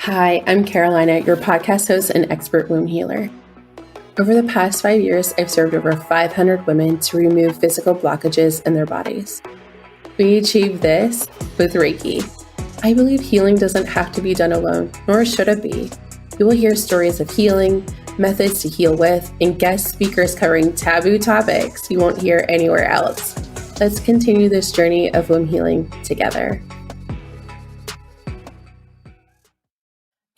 Hi, I'm Carolina, your podcast host and expert womb healer. Over the past 5 years, I've served over 500 women to remove physical blockages in their bodies. We achieve this with Reiki. I believe healing doesn't have to be done alone, nor should it be. You will hear stories of healing, methods to heal with, and guest speakers covering taboo topics you won't hear anywhere else. Let's continue this journey of womb healing together.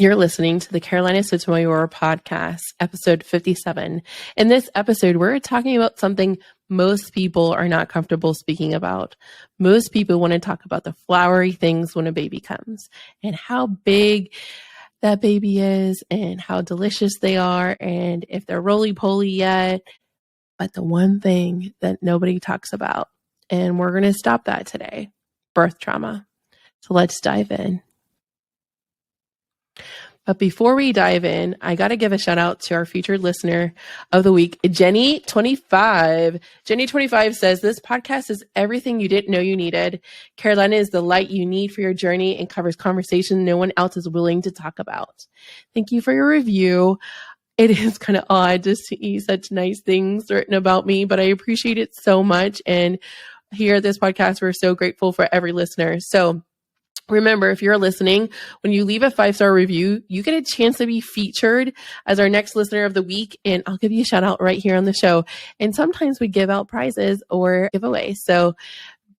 You're listening to the Carolina Sotomayor podcast, episode 57. In this episode, we're talking about something most people are not comfortable speaking about. Most people want to talk about the flowery things when a baby comes and how big that baby is and how delicious they are and if they're roly-poly yet. But the one thing that nobody talks about, and we're going to stop that today, birth trauma. So let's dive in. But before we dive in, I got to give a shout out to our featured listener of the week, Jenny25. Jenny25 says, this podcast is everything you didn't know you needed. Carolina is the light you need for your journey and covers conversation no one else is willing to talk about. Thank you for your review. It is kind of odd to see such nice things written about me, but I appreciate it so much. And here at this podcast, we're so grateful for every listener. So remember, if you're listening, when you leave a 5-star review, you get a chance to be featured as our next listener of the week, and I'll give you a shout out right here on the show. And sometimes we give out prizes or giveaways. So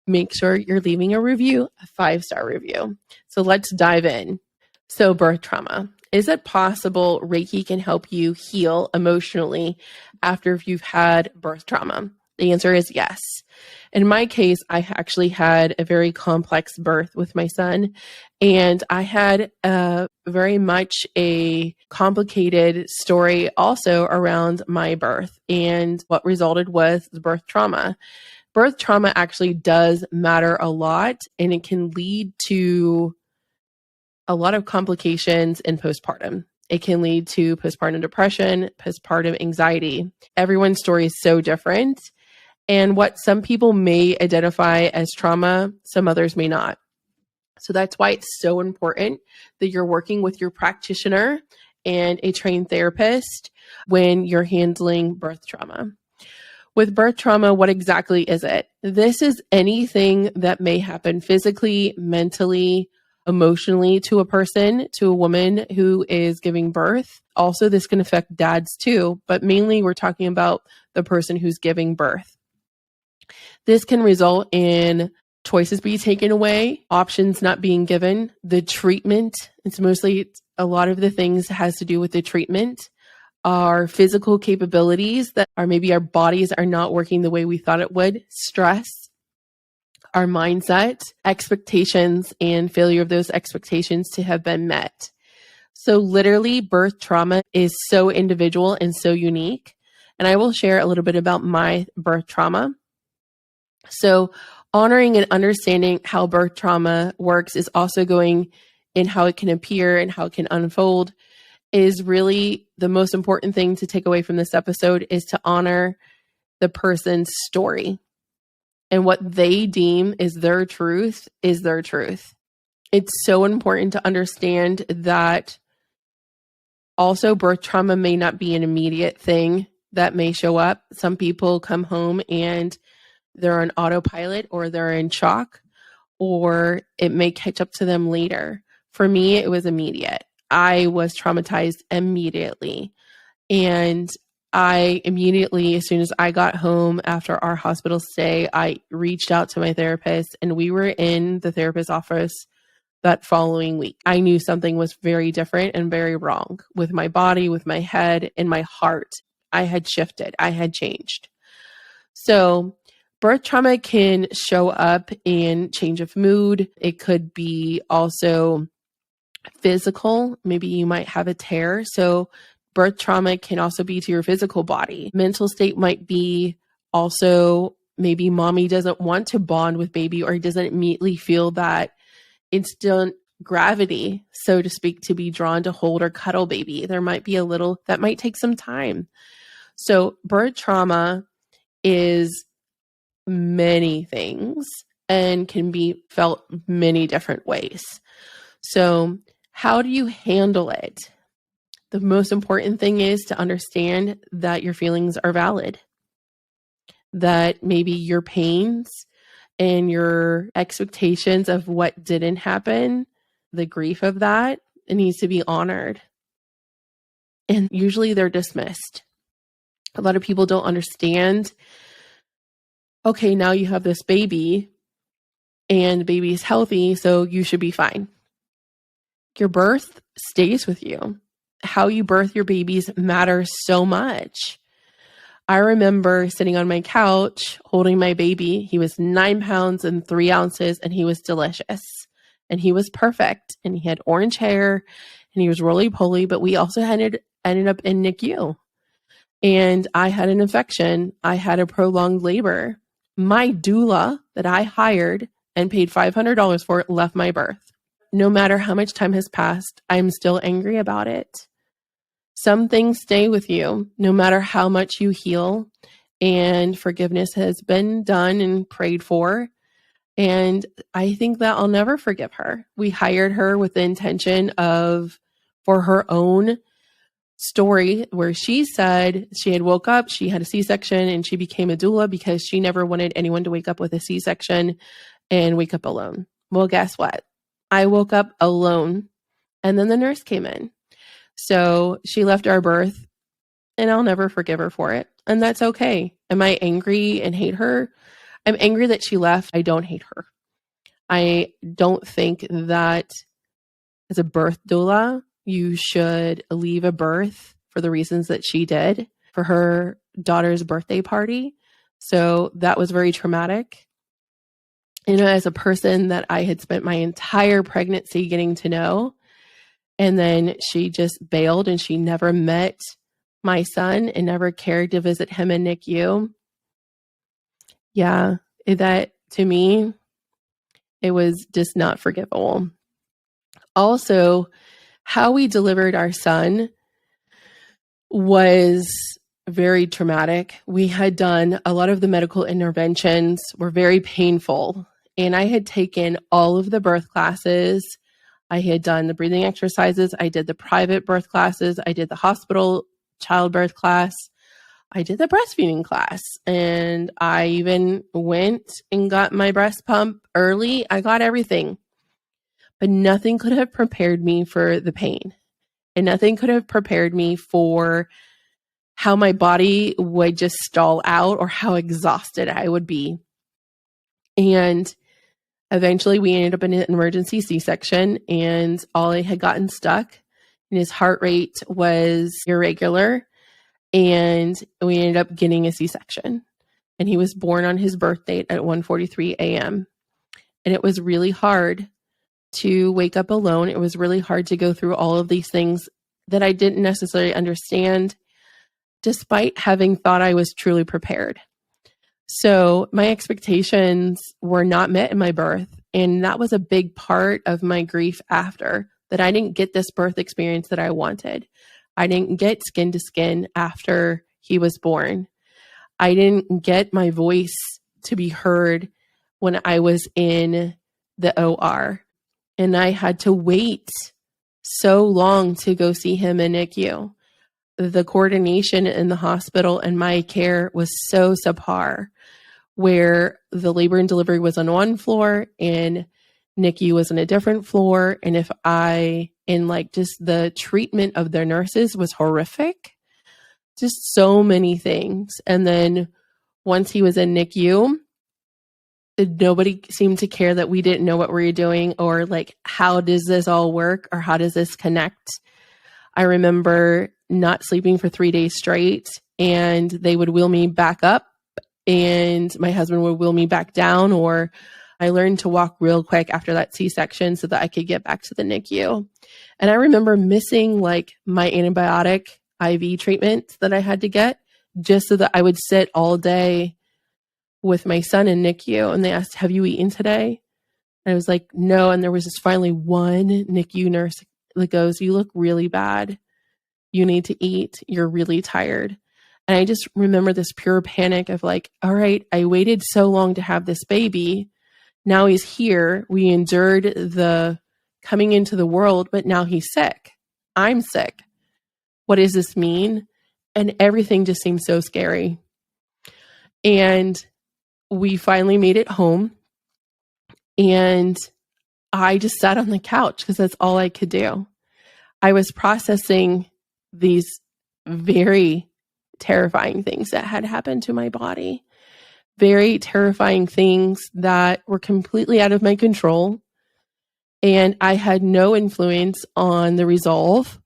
make sure you're leaving a review, a 5-star review. So let's dive in. So birth trauma. Is it possible Reiki can help you heal emotionally after you've had birth trauma? The answer is yes. In my case, I actually had a very complex birth with my son, and I had very much a complicated story also around my birth, and what resulted was birth trauma. Birth trauma actually does matter a lot, and it can lead to a lot of complications in postpartum. It can lead to postpartum depression, postpartum anxiety. Everyone's story is so different. And what some people may identify as trauma, some others may not. So that's why it's so important that you're working with your practitioner and a trained therapist when you're handling birth trauma. With birth trauma, what exactly is it? This is anything that may happen physically, mentally, emotionally to a person, to a woman who is giving birth. Also, this can affect dads too, but mainly we're talking about the person who's giving birth. This can result in choices being taken away, options not being given, the treatment. It's mostly a lot of the things has to do with the treatment, our physical capabilities that are maybe our bodies are not working the way we thought it would, stress, our mindset, expectations, and failure of those expectations to have been met. So literally birth trauma is so individual and so unique. And I will share a little bit about my birth trauma. So honoring and understanding how birth trauma works is also going in how it can appear and how it can unfold is really the most important thing to take away from this episode is to honor the person's story and what they deem is their truth is their truth. It's so important to understand that also birth trauma may not be an immediate thing that may show up. Some people come home and they're on autopilot or they're in shock, or it may catch up to them later. For me, it was immediate. I was traumatized immediately. And I immediately, as soon as I got home after our hospital stay, I reached out to my therapist and we were in the therapist's office that following week. I knew something was very different and very wrong with my body, with my head, and my heart. I had shifted. I had changed. So birth trauma can show up in change of mood. It could be also physical. Maybe you might have a tear. So birth trauma can also be to your physical body. Mental state might be also maybe mommy doesn't want to bond with baby or doesn't immediately feel that instant gravity, so to speak, to be drawn to hold or cuddle baby. There might be a little, that might take some time. So birth trauma is many things and can be felt many different ways. So How do you handle it? The most important thing is to understand that your feelings are valid, that maybe your pains and your expectations of what didn't happen, the grief of that, it needs to be honored. And usually they're dismissed. A lot of people don't understand, okay, now you have this baby and the baby is healthy, so you should be fine. Your birth stays with you. How you birth your babies matters so much. I remember sitting on my couch holding my baby. He was 9 pounds and 3 ounces, and he was delicious. And he was perfect. And he had orange hair, and he was roly-poly, but we also ended up in NICU. And I had an infection. I had a prolonged labor. My doula that I hired and paid $500 for left my birth. No matter how much time has passed, I'm still angry about it. Some things stay with you, no matter how much you heal, and forgiveness has been done and prayed for. And I think that I'll never forgive her. We hired her with the intention for her own story, where she said she had woke up, she had a C-section, and she became a doula because she never wanted anyone to wake up with a C-section and wake up alone. Well, guess what? I woke up alone, and then the nurse came in. So she left our birth, and I'll never forgive her for it. And that's okay. Am I angry and hate her? I'm angry that she left. I don't hate her. I don't think that as a birth doula, you should leave a birth for the reasons that she did for her daughter's birthday party. So that was very traumatic. You know, as a person that I had spent my entire pregnancy getting to know, and then she just bailed and she never met my son and never cared to visit him in NICU. Yeah, that to me, it was just not forgivable. Also, how we delivered our son was very traumatic. We had done a lot of the medical interventions were very painful. And I had taken all of the birth classes. I had done the breathing exercises. I did the private birth classes. I did the hospital childbirth class. I did the breastfeeding class. And I even went and got my breast pump early. I got everything. But nothing could have prepared me for the pain. And nothing could have prepared me for how my body would just stall out or how exhausted I would be. And eventually we ended up in an emergency C-section, and Ollie had gotten stuck and his heart rate was irregular, and we ended up getting a C-section. And he was born on his birth date at 1:43 a.m. And it was really hard to wake up alone. It was really hard to go through all of these things that I didn't necessarily understand, despite having thought I was truly prepared. So my expectations were not met in my birth. And that was a big part of my grief after, that I didn't get this birth experience that I wanted. I didn't get skin to skin after he was born. I didn't get my voice to be heard when I was in the OR. And I had to wait so long to go see him in NICU. The coordination in the hospital and my care was so subpar, where the labor and delivery was on one floor and NICU was on a different floor. And just the treatment of their nurses was horrific. Just so many things. And then once he was in NICU, nobody seemed to care that we didn't know what we were doing, or like, how does this all work, or how does this connect? I remember not sleeping for 3 days straight, and they would wheel me back up and my husband would wheel me back down, or I learned to walk real quick after that C-section so that I could get back to the NICU. And I remember missing like my antibiotic IV treatment that I had to get just so that I would sit all day with my son in NICU. And they asked, have you eaten today? And I was like, no. And there was just finally one NICU nurse that goes, you look really bad. You need to eat. You're really tired. And I just remember this pure panic of like, all right, I waited so long to have this baby. Now he's here. We endured the coming into the world, but now he's sick. I'm sick. What does this mean? And everything just seemed so scary. And we finally made it home. And I just sat on the couch because that's all I could do. I was processing these very terrifying things that had happened to my body. Very terrifying things that were completely out of my control. And I had no influence on the resolve.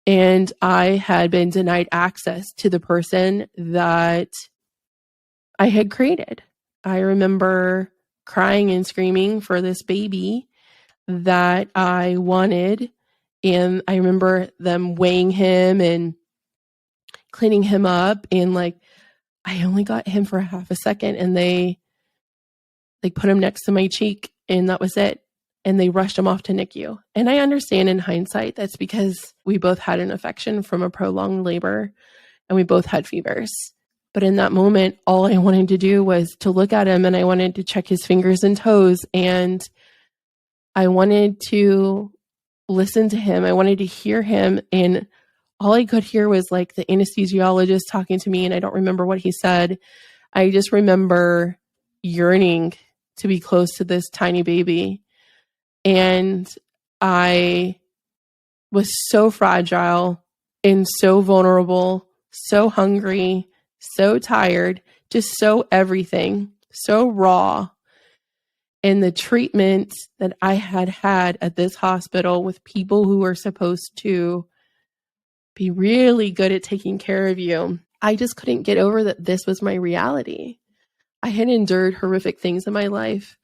And I had been denied access to the person that I had created. I remember crying and screaming for this baby that I wanted. And I remember them weighing him and cleaning him up. And like, I only got him for half a second, and they put him next to my cheek, and that was it. And they rushed him off to NICU. And I understand in hindsight, that's because we both had an infection from a prolonged labor and we both had fevers. But in that moment, all I wanted to do was to look at him, and I wanted to check his fingers and toes, and I wanted to listen to him. I wanted to hear him. And all I could hear was like the anesthesiologist talking to me, and I don't remember what he said. I just remember yearning to be close to this tiny baby. And I was so fragile and so vulnerable, so hungry, so tired, just so everything, so raw. And the treatment that I had had at this hospital with people who were supposed to be really good at taking care of you, I just couldn't get over that this was my reality. I had endured horrific things in my life,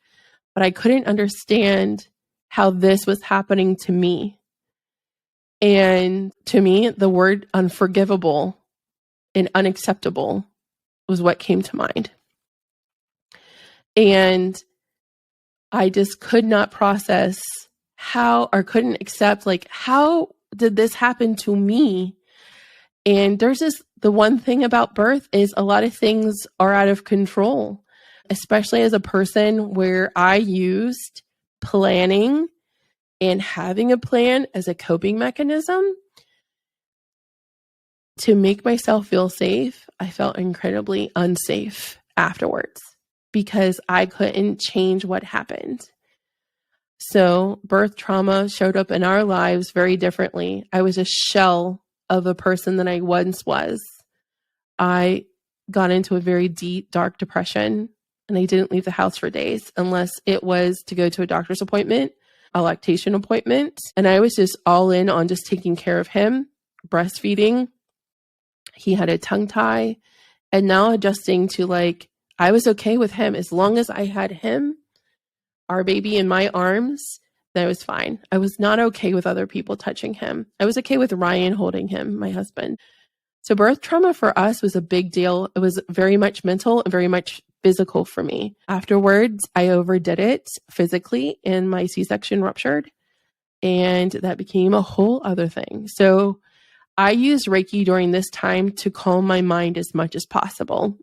but I couldn't understand how this was happening to me. And to me, the word unforgivable and unacceptable was what came to mind. And I just could not process how, or couldn't accept, like, how did this happen to me? And there's just, the one thing about birth is a lot of things are out of control, especially as a person where I used planning and having a plan as a coping mechanism to make myself feel safe. I felt incredibly unsafe afterwards because I couldn't change what happened. So birth trauma showed up in our lives very differently. I was a shell of a person that I once was. I got into a very deep, dark depression, and I didn't leave the house for days unless it was to go to a doctor's appointment, a lactation appointment. And I was just all in on just taking care of him, breastfeeding. He had a tongue tie, and now adjusting to, like, I was okay with him. As long as I had him, our baby, in my arms, that was fine. I was not okay with other people touching him. I was okay with Ryan holding him, my husband. So birth trauma for us was a big deal. It was very much mental and very much physical for me. Afterwards, I overdid it physically, and my C-section ruptured, and that became a whole other thing. So I used Reiki during this time to calm my mind as much as possible.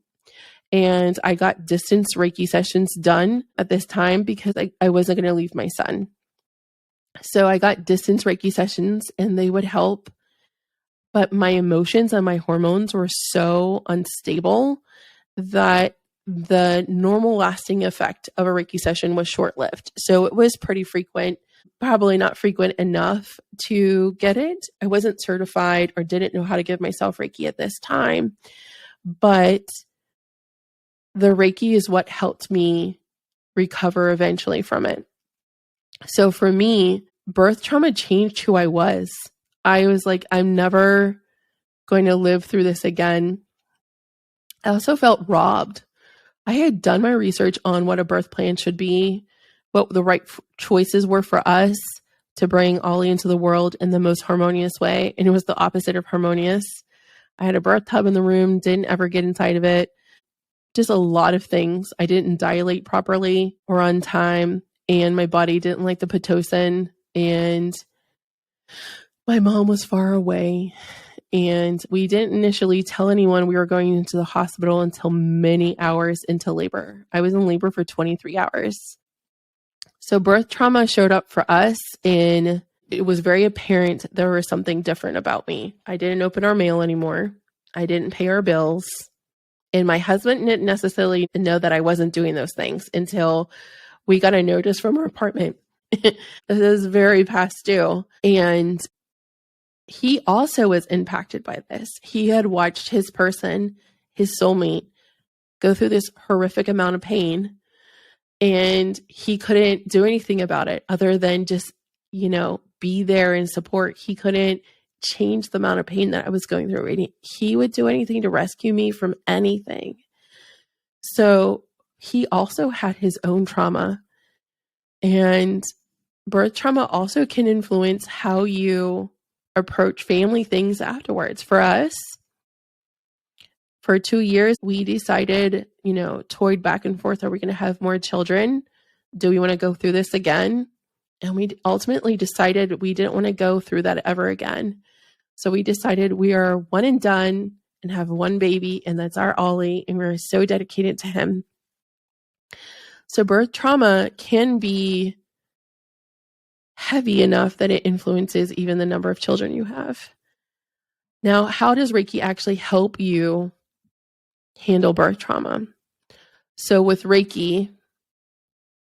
And I got distance Reiki sessions done at this time because I wasn't going to leave my son. So I got distance Reiki sessions, and they would help. But my emotions and my hormones were so unstable that the normal lasting effect of a Reiki session was short-lived. So it was pretty frequent, probably not frequent enough to get it. I wasn't certified or didn't know how to give myself Reiki at this time. But the Reiki is what helped me recover eventually from it. So for me, birth trauma changed who I was. I was like, I'm never going to live through this again. I also felt robbed. I had done my research on what a birth plan should be, what the right choices were for us to bring Ollie into the world in the most harmonious way. And it was the opposite of harmonious. I had a birth tub in the room, didn't ever get inside of it. Just a lot of things. I didn't dilate properly or on time, and my body didn't like the Pitocin, and my mom was far away, and we didn't initially tell anyone we were going into the hospital until many hours into labor. I was in labor for 23 hours. So birth trauma showed up for us and it was very apparent there was something different about me. I didn't open our mail anymore. I didn't pay our bills. And my husband didn't necessarily know that I wasn't doing those things until we got a notice from our apartment. This is very past due. And he also was impacted by this. He had watched his person, his soulmate, go through this horrific amount of pain, and he couldn't do anything about it other than just, be there and support. He couldn't change the amount of pain that I was going through. And he would do anything to rescue me from anything. So he also had his own trauma. And birth trauma also can influence how you approach family things afterwards. For us, for 2 years, we decided, toyed back and forth. Are we going to have more children? Do we want to go through this again? And we ultimately decided we didn't want to go through that ever again. So we decided we are one and done and have one baby, and that's our Ollie, and we're so dedicated to him. So birth trauma can be heavy enough that it influences even the number of children you have. Now, how does Reiki actually help you handle birth trauma? So with Reiki,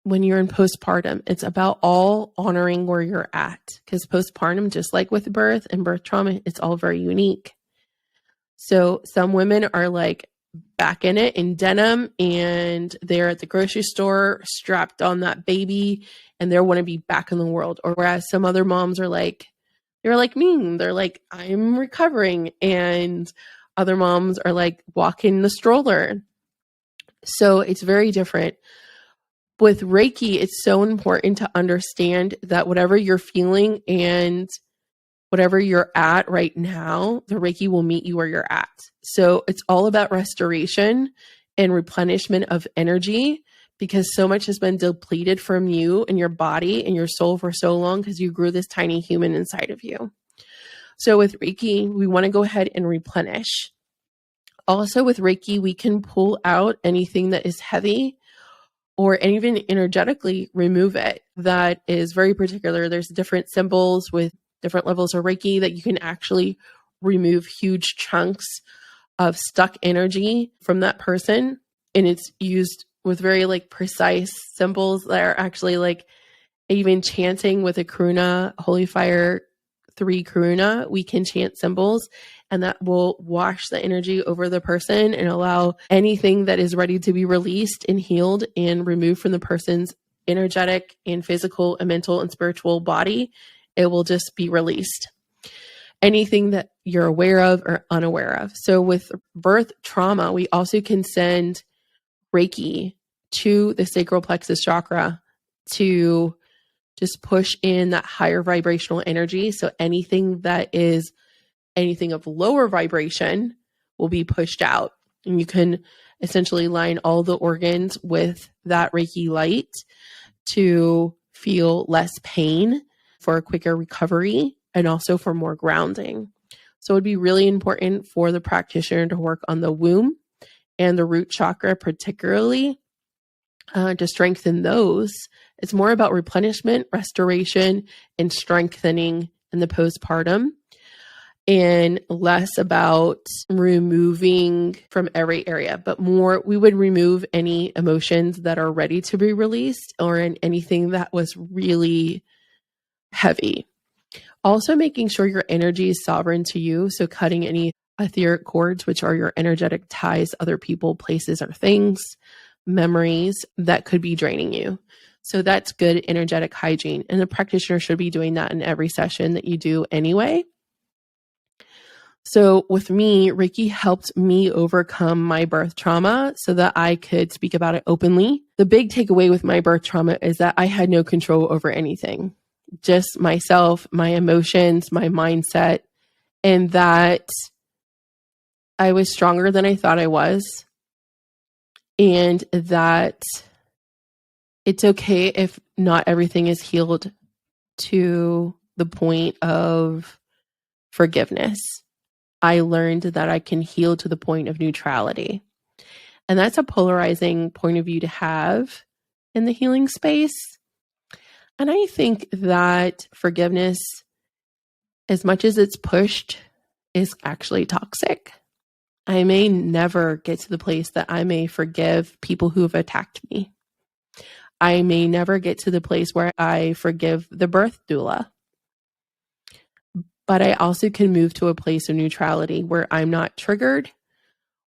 when you're in postpartum, it's about all honoring where you're at, because postpartum, just like with birth and birth trauma, it's all very unique. So some women are like back in it in denim and they're at the grocery store strapped on that baby and they want to be back in the world. Or whereas some other moms are like, they're like me. They're like, I'm recovering. And other moms are like walking the stroller. So it's very different. With Reiki, it's so important to understand that whatever you're feeling and whatever you're at right now, the Reiki will meet you where you're at. So it's all about restoration and replenishment of energy, because so much has been depleted from you and your body and your soul for so long because you grew this tiny human inside of you. So with Reiki, we want to go ahead and replenish. Also with Reiki, we can pull out anything that is heavy or even energetically remove it. That is very particular. There's different symbols with different levels of Reiki that you can actually remove huge chunks of stuck energy from that person. And it's used with very precise symbols that are actually even chanting with a karuna, holy fire 3 karuna, we can chant symbols and that will wash the energy over the person and allow anything that is ready to be released and healed and removed from the person's energetic and physical and mental and spiritual body. It will just be released. Anything that you're aware of or unaware of. So with birth trauma, we also can send Reiki to the sacral plexus chakra to just push in that higher vibrational energy. So anything of lower vibration will be pushed out. And you can essentially line all the organs with that Reiki light to feel less pain for a quicker recovery and also for more grounding. So it would be really important for the practitioner to work on the womb and the root chakra particularly to strengthen those. It's more about replenishment, restoration, and strengthening in the postpartum, and less about removing from every area, but more we would remove any emotions that are ready to be released or in anything that was really heavy. Also making sure your energy is sovereign to you. So cutting any etheric cords, which are your energetic ties, other people, places, or things, memories that could be draining you. So that's good energetic hygiene. And the practitioner should be doing that in every session that you do anyway. So with me, Reiki helped me overcome my birth trauma so that I could speak about it openly. The big takeaway with my birth trauma is that I had no control over anything, just myself, my emotions, my mindset, and that I was stronger than I thought I was. And that it's okay if not everything is healed to the point of forgiveness. I learned that I can heal to the point of neutrality. And that's a polarizing point of view to have in the healing space. And I think that forgiveness, as much as it's pushed, is actually toxic. I may never get to the place that I may forgive people who have attacked me. I may never get to the place where I forgive the birth doula. But I also can move to a place of neutrality where I'm not triggered,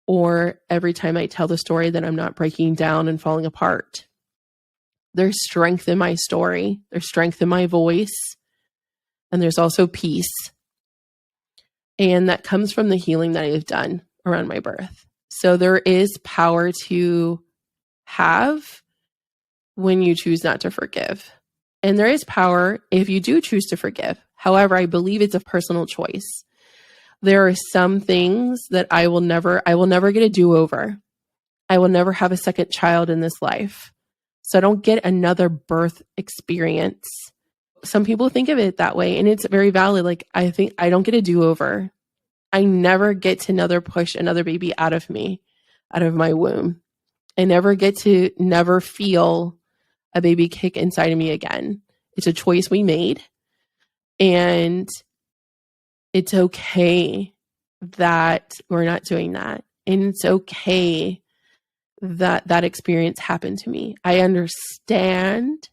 or every time I tell the story that I'm not breaking down and falling apart. There's strength in my story. There's strength in my voice. And there's also peace. And that comes from the healing that I've done around my birth. So there is power to have when you choose not to forgive. And there is power if you do choose to forgive. However, I believe it's a personal choice. There are some things that I will never get a do-over. I will never have a second child in this life. So I don't get another birth experience. Some people think of it that way, and it's very valid. Like, I think I don't get a do-over. I never get to push another baby out of me, out of my womb. I never get to feel a baby kick inside of me again. It's a choice we made. And it's okay that we're not doing that. And it's okay that that experience happened to me. I understand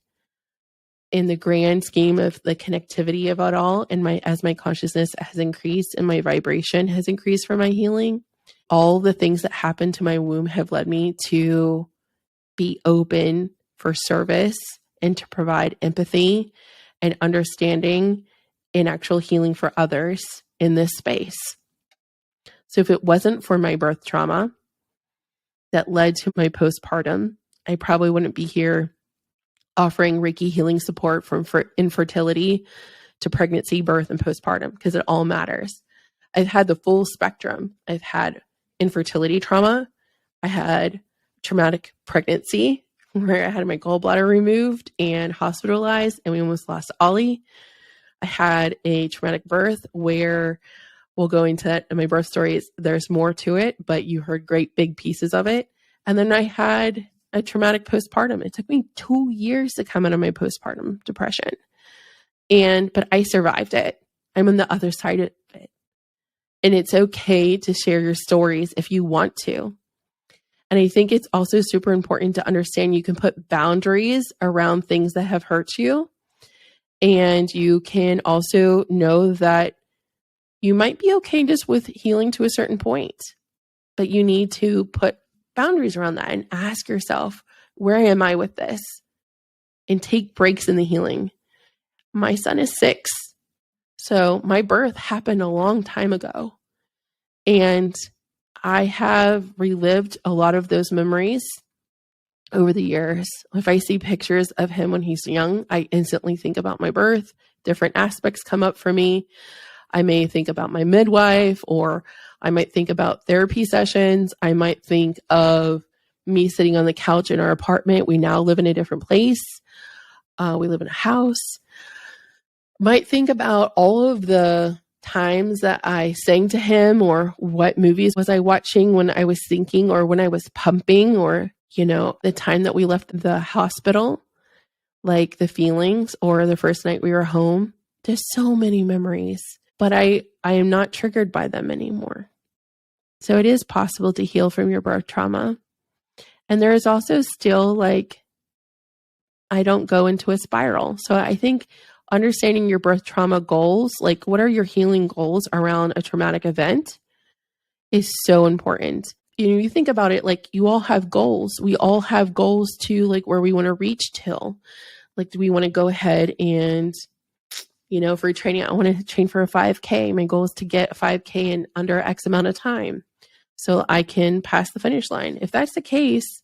in the grand scheme of the connectivity of it all, and as my consciousness has increased and my vibration has increased for my healing, all the things that happened to my womb have led me to be open for service and to provide empathy and understanding and actual healing for others in this space. So if it wasn't for my birth trauma that led to my postpartum, I probably wouldn't be here offering Reiki healing support from infertility to pregnancy, birth, and postpartum, because it all matters. I've had the full spectrum. I've had infertility trauma. I had traumatic pregnancy where I had my gallbladder removed and hospitalized, and we almost lost Ollie. I had a traumatic birth where we'll go into that in my birth stories. There's more to it, but you heard great big pieces of it. And then I had a traumatic postpartum. It took me 2 years to come out of my postpartum depression. But I survived it. I'm on the other side of it. And it's okay to share your stories if you want to. And I think it's also super important to understand you can put boundaries around things that have hurt you. And you can also know that you might be okay just with healing to a certain point, but you need to put boundaries around that and ask yourself, where am I with this? And take breaks in the healing. My son is 6. So my birth happened a long time ago. And I have relived a lot of those memories over the years. If I see pictures of him when he's young, I instantly think about my birth. Different aspects come up for me. I may think about my midwife, or I might think about therapy sessions. I might think of me sitting on the couch in our apartment. We now live in a different place. We live in a house. Might think about all of the times that I sang to him, or what movies was I watching when I was thinking, or when I was pumping, or, the time that we left the hospital, like the feelings, or the first night we were home. There's so many memories, but I am not triggered by them anymore. So it is possible to heal from your birth trauma. And there is also still I don't go into a spiral. So I think understanding your birth trauma goals, like what are your healing goals around a traumatic event, is so important. You think about it, like you all have goals. We all have goals to where we want to reach till. Do we want to go ahead and, for training, I want to train for a 5K. My goal is to get a 5K in under X amount of time so I can pass the finish line. If that's the case,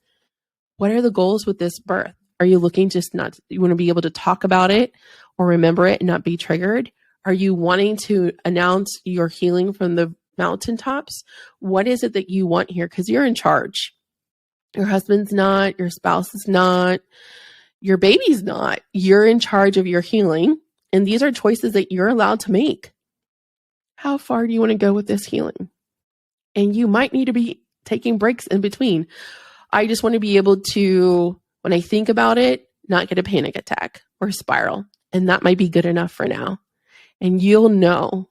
what are the goals with this birth? Are you looking you want to be able to talk about it or remember it and not be triggered? Are you wanting to announce your healing from the mountaintops? What is it that you want here? Because you're in charge. Your husband's not, your spouse is not, your baby's not. You're in charge of your healing. And these are choices that you're allowed to make. How far do you want to go with this healing? And you might need to be taking breaks in between. I just want to be able to, when I think about it, not get a panic attack, or spiral. And that might be good enough for now. And you'll know.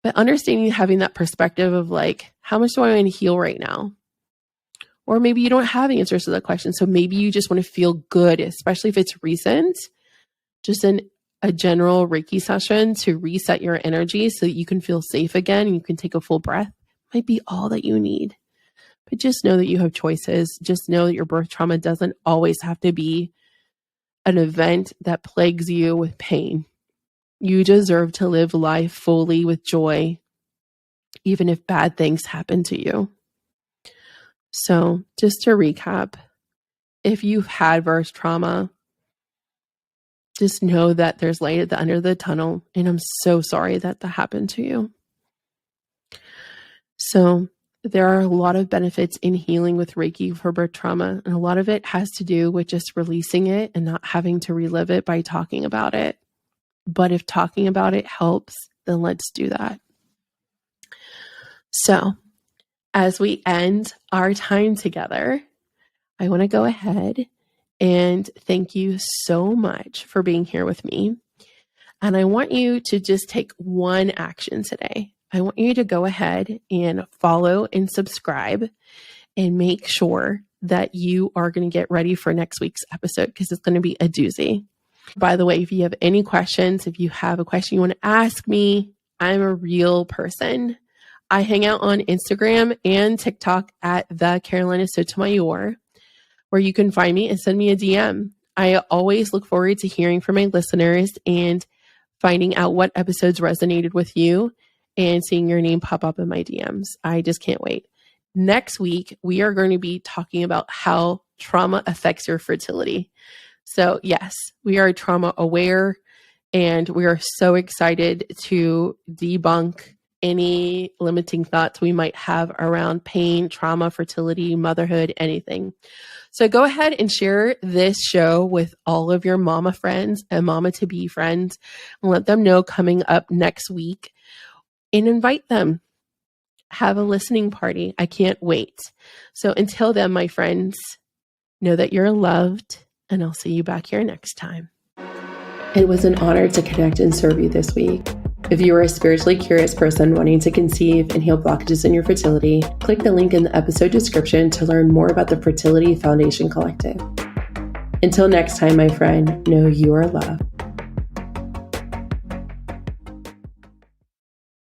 But understanding, having that perspective of like, how much do I want to heal right now? Or maybe you don't have answers to that question. So maybe you just want to feel good, especially if it's recent, just in a general Reiki session to reset your energy so that you can feel safe again and you can take a full breath might be all that you need. But just know that you have choices. Just know that your birth trauma doesn't always have to be an event that plagues you with pain. You deserve to live life fully with joy, even if bad things happen to you. So just to recap, if you've had birth trauma, just know that there's light at the end of the tunnel. And I'm so sorry that happened to you. So there are a lot of benefits in healing with Reiki for birth trauma. And a lot of it has to do with just releasing it and not having to relive it by talking about it. But if talking about it helps, then let's do that. So as we end our time together, I want to go ahead and thank you so much for being here with me. And I want you to just take one action today. I want you to go ahead and follow and subscribe and make sure that you are going to get ready for next week's episode because it's going to be a doozy. By the way, if you have any questions, if you have a question you want to ask me, I'm a real person. I hang out on Instagram and TikTok at the Carolina Sotomayor, where you can find me and send me a DM. I always look forward to hearing from my listeners and finding out what episodes resonated with you and seeing your name pop up in my DMs. I just can't wait. Next week, we are going to be talking about how trauma affects your fertility. So yes, we are trauma aware and we are so excited to debunk any limiting thoughts we might have around pain, trauma, fertility, motherhood, anything. So go ahead and share this show with all of your mama friends and mama-to-be friends and let them know coming up next week and invite them. Have a listening party. I can't wait. So until then, my friends, know that you're loved and I'll see you back here next time. It was an honor to connect and serve you this week. If you are a spiritually curious person wanting to conceive and heal blockages in your fertility, click the link in the episode description to learn more about the Fertility Foundation Collective. Until next time, my friend, know you are loved.